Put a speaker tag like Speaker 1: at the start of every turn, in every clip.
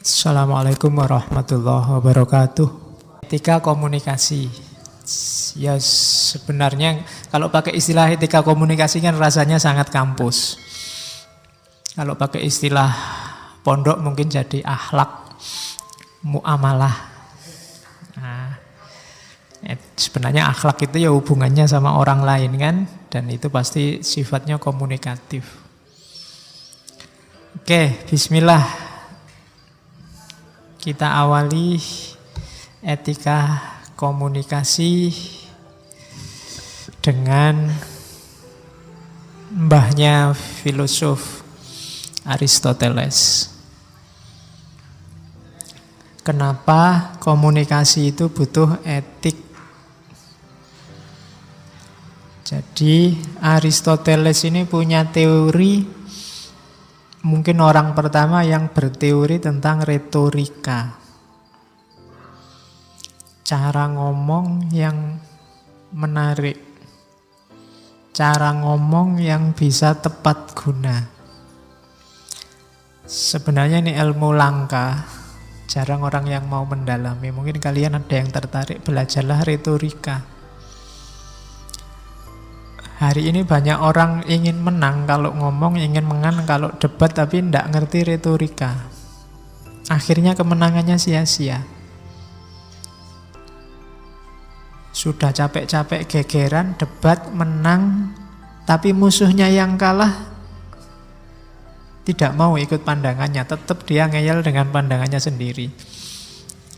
Speaker 1: Assalamualaikum warahmatullahi wabarakatuh. Etika komunikasi. Ya sebenarnya kalau pakai istilah etika komunikasi kan rasanya sangat kampus. Kalau pakai istilah pondok mungkin jadi akhlak muamalah. Nah, sebenarnya akhlak itu ya hubungannya sama orang lain kan, dan itu pasti sifatnya komunikatif. Oke, bismillah. Kita awali etika komunikasi dengan mbahnya filosof Aristoteles. Kenapa komunikasi itu butuh etik? Jadi Aristoteles ini punya teori, mungkin orang pertama yang berteori tentang retorika. Cara ngomong yang menarik, cara ngomong yang bisa tepat guna. Sebenarnya ini ilmu langka, jarang orang yang mau mendalami. Mungkin kalian ada yang tertarik, belajarlah retorika. Hari ini banyak orang ingin menang kalau ngomong, ingin menang kalau debat, tapi tidak ngerti retorika. Akhirnya kemenangannya sia-sia. Sudah capek-capek gegeran, debat, menang, tapi musuhnya yang kalah tidak mau ikut pandangannya, tetap dia ngeyel dengan pandangannya sendiri.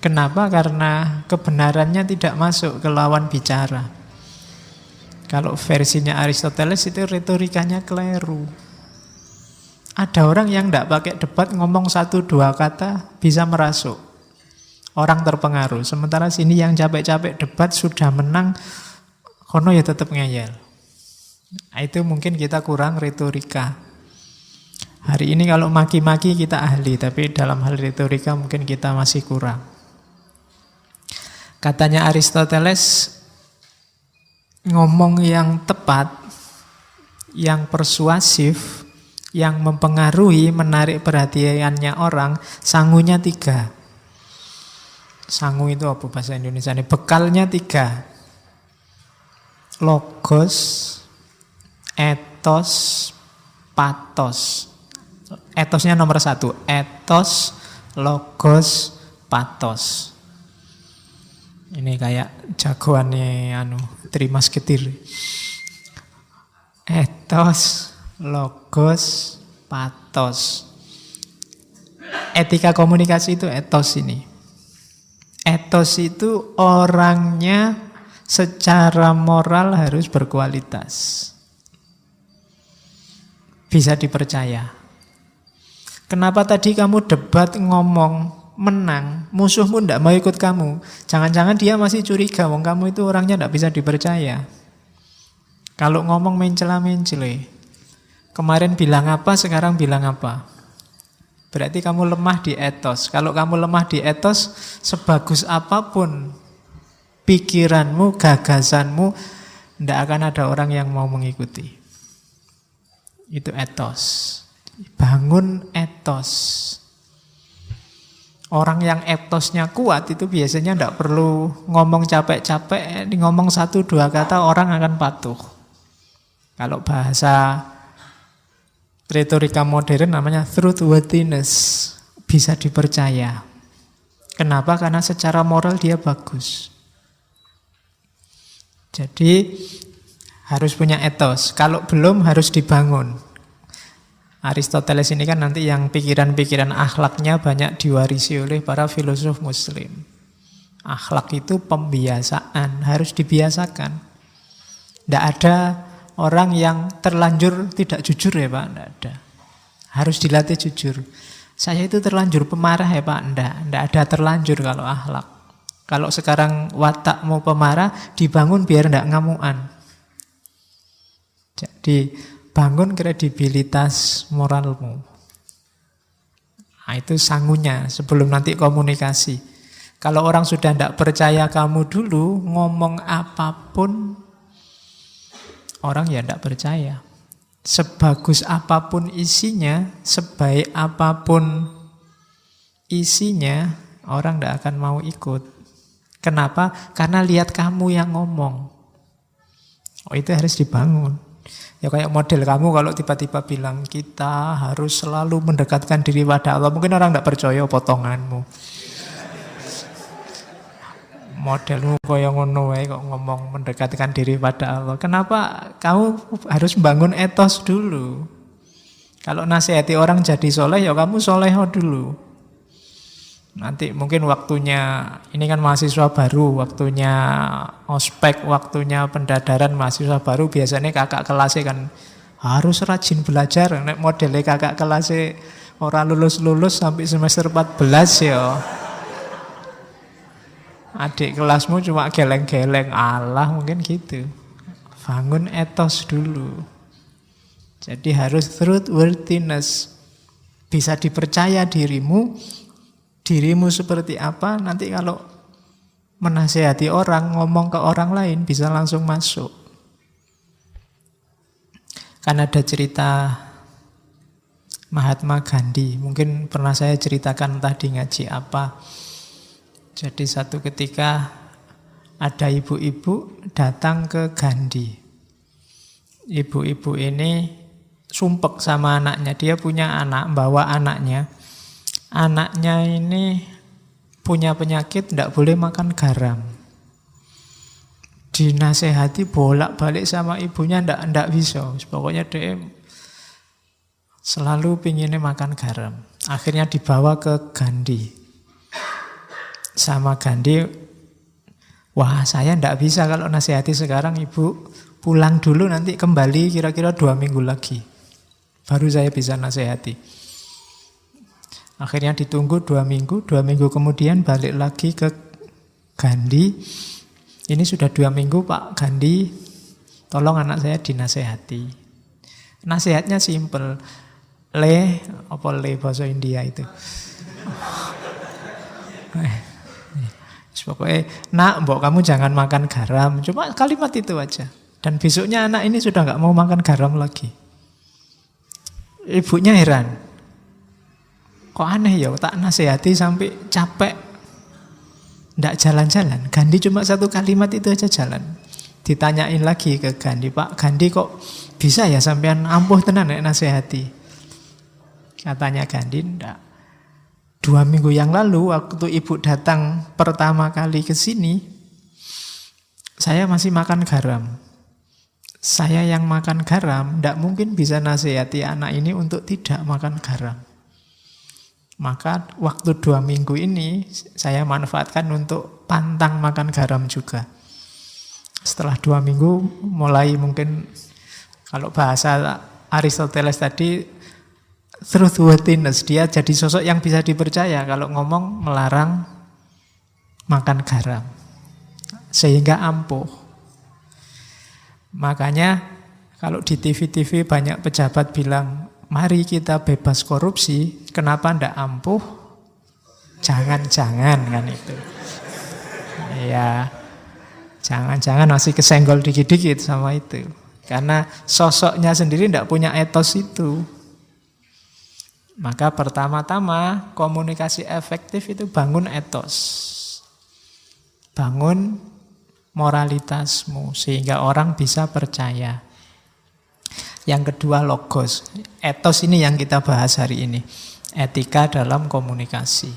Speaker 1: Kenapa? Karena kebenarannya tidak masuk ke lawan bicara. Kalau versinya Aristoteles itu retorikanya keliru. Ada orang yang tidak pakai debat, ngomong 1-2 kata bisa merasuk. Orang terpengaruh. Sementara sini yang capek-capek debat sudah menang, kono ya tetap ngeyel. Nah, itu mungkin kita kurang retorika. Hari ini kalau maki-maki kita ahli, tapi dalam hal retorika mungkin kita masih kurang. Katanya Aristoteles, ngomong yang tepat, yang persuasif, yang mempengaruhi, menarik perhatiannya orang, sangunya 3. Sangu itu apa bahasa Indonesia ini? Bekalnya 3. Logos, etos, patos. Etosnya nomor 1. Etos, logos, patos. Ini kayak jagoannya Trimas Ketir. Etos, logos, patos. Etika komunikasi itu etos ini. Etos itu orangnya secara moral harus berkualitas. Bisa dipercaya. Kenapa tadi kamu debat ngomong menang, musuhmu tidak mau ikut kamu? Jangan-jangan dia masih curiga, wong kamu itu orangnya tidak bisa dipercaya. Kalau ngomong mencela-mencele, kemarin bilang apa, sekarang bilang apa? Berarti kamu lemah di etos. Kalau kamu lemah di etos, sebagus apapun pikiranmu, gagasanmu, tidak akan ada orang yang mau mengikuti. Itu etos. Bangun etos. Orang yang etosnya kuat itu biasanya tidak perlu ngomong capek-capek, ngomong 1-2 kata orang akan patuh. Kalau bahasa retorika modern namanya truthworthiness, bisa dipercaya. Kenapa? Karena secara moral dia bagus. Jadi harus punya etos. Kalau belum harus dibangun. Aristoteles ini kan nanti yang pikiran-pikiran akhlaknya banyak diwarisi oleh para filosof muslim. Akhlak itu pembiasaan, harus dibiasakan. Tidak ada orang yang terlanjur tidak jujur ya Pak, tidak ada. Harus dilatih jujur. Saya itu terlanjur pemarah ya Pak, tidak ada terlanjur kalau akhlak. Kalau sekarang watakmu pemarah, dibangun biar tidak ngamuan. Jadi bangun kredibilitas moralmu. Nah, itu sangunya sebelum nanti komunikasi. Kalau orang sudah tidak percaya kamu dulu, ngomong apapun orang ya tidak percaya. Sebagus apapun isinya, sebaik apapun isinya, orang tidak akan mau ikut. Kenapa? Karena lihat kamu yang ngomong. Oh, itu harus dibangun. Ya kayak model kamu kalau tiba-tiba bilang kita harus selalu mendekatkan diri pada Allah. Mungkin orang tidak percaya potonganmu. Modelmu kaya ngono wae kok ngomong mendekatkan diri pada Allah. Kenapa? Kamu harus bangun etos dulu. Kalau nasihati orang jadi soleh, ya kamu soleho dulu. Nanti mungkin waktunya, ini kan mahasiswa baru, waktunya ospek, waktunya pendadaran mahasiswa baru, biasanya kakak kelasnya kan harus rajin belajar. Nek modelnya kakak kelasnya orang lulus-lulus sampai semester 14 ya. Adik kelasmu cuma geleng-geleng, Allah mungkin gitu. Bangun etos dulu. Jadi harus truthworthiness. Bisa dipercaya dirimu seperti apa, nanti kalau menasihati orang, ngomong ke orang lain bisa langsung masuk. Kan ada cerita Mahatma Gandhi, mungkin pernah saya ceritakan tadi ngaji apa. Jadi satu ketika ada ibu-ibu datang ke Gandhi. Ibu-ibu ini sumpek sama anaknya. Dia punya anak, bawa anaknya. Anaknya ini punya penyakit, tidak boleh makan garam. Dinasehati bolak-balik sama ibunya, tidak bisa. Pokoknya dia selalu pinginnya makan garam. Akhirnya dibawa ke Gandhi. Sama Gandhi, wah saya tidak bisa kalau nasihati sekarang, ibu pulang dulu nanti kembali kira-kira 2 minggu lagi. Baru saya bisa nasihati. Akhirnya ditunggu 2 minggu, 2 minggu kemudian balik lagi ke Gandhi. Ini sudah 2 minggu Pak Gandhi, tolong anak saya dinasehati. Nasihatnya simple. Apa bahasa India itu? Pokoknya, nak, mbok kamu jangan makan garam. Cuma kalimat itu aja. Dan besoknya anak ini sudah nggak mau makan garam lagi. Ibunya heran. Kok aneh ya, tak nasihati sampai capek. Nggak jalan-jalan. Gandhi cuma 1 kalimat itu aja jalan. Ditanyain lagi ke Gandhi, Pak Gandhi kok bisa ya sampean ampuh tenan nek nasihati? Katanya Gandhi, enggak. 2 minggu yang lalu waktu ibu datang pertama kali ke sini, saya masih makan garam. Saya yang makan garam, tidak mungkin bisa nasihati anak ini untuk tidak makan garam. Maka waktu 2 minggu ini saya manfaatkan untuk pantang makan garam juga. Setelah 2 minggu mulai mungkin, kalau bahasa Aristoteles tadi, truthworthiness, dia jadi sosok yang bisa dipercaya kalau ngomong melarang makan garam. Sehingga ampuh. Makanya kalau di TV-TV banyak pejabat bilang, mari kita bebas korupsi, kenapa ndak ampuh? Jangan-jangan kan itu. Ya, jangan-jangan masih kesenggol dikit-dikit sama itu. Karena sosoknya sendiri ndak punya etos itu. Maka pertama-tama komunikasi efektif itu bangun etos. Bangun moralitasmu sehingga orang bisa percaya. Yang kedua logos. Etos ini yang kita bahas hari ini. Etika dalam komunikasi.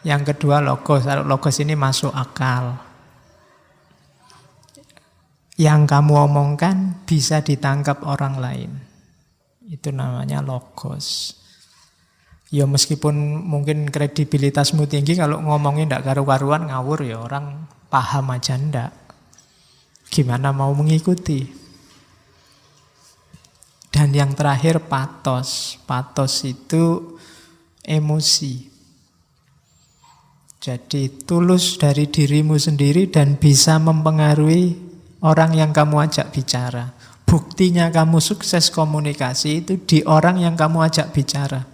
Speaker 1: Yang kedua logos. Logos ini masuk akal. Yang kamu omongkan bisa ditangkap orang lain. Itu namanya logos. Ya meskipun mungkin kredibilitasmu tinggi, kalau ngomongin ndak karu-karuan ngawur ya orang paham aja ndak. Gimana mau mengikuti? Dan yang terakhir patos. Patos itu emosi. Jadi tulus dari dirimu sendiri dan bisa mempengaruhi orang yang kamu ajak bicara. Buktinya kamu sukses komunikasi itu di orang yang kamu ajak bicara.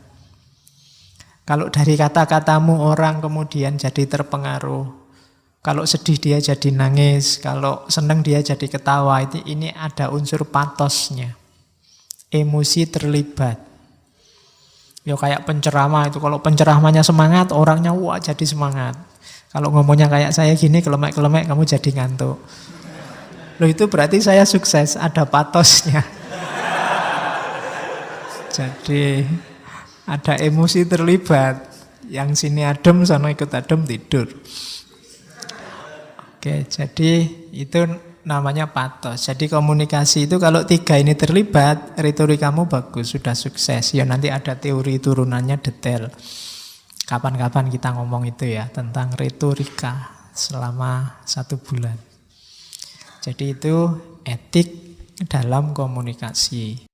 Speaker 1: Kalau dari kata-katamu orang kemudian jadi terpengaruh. Kalau sedih dia jadi nangis, kalau senang dia jadi ketawa. Ini ada unsur patosnya. emosi terlibat. Ya kayak penceramah itu, kalau penceramahnya semangat, orangnya wah jadi semangat. Kalau ngomongnya kayak saya gini, kelemek-kelemek, kamu jadi ngantuk. Loh itu berarti saya sukses, ada patosnya. Jadi ada emosi terlibat. Yang sini adem, sana ikut adem, tidur. Oke, jadi itu namanya patos. Jadi komunikasi itu kalau 3 ini terlibat, retorikamu bagus, sudah sukses. Ya nanti ada teori turunannya detail. Kapan-kapan kita ngomong itu ya, tentang retorika selama 1 bulan. Jadi itu etik dalam komunikasi.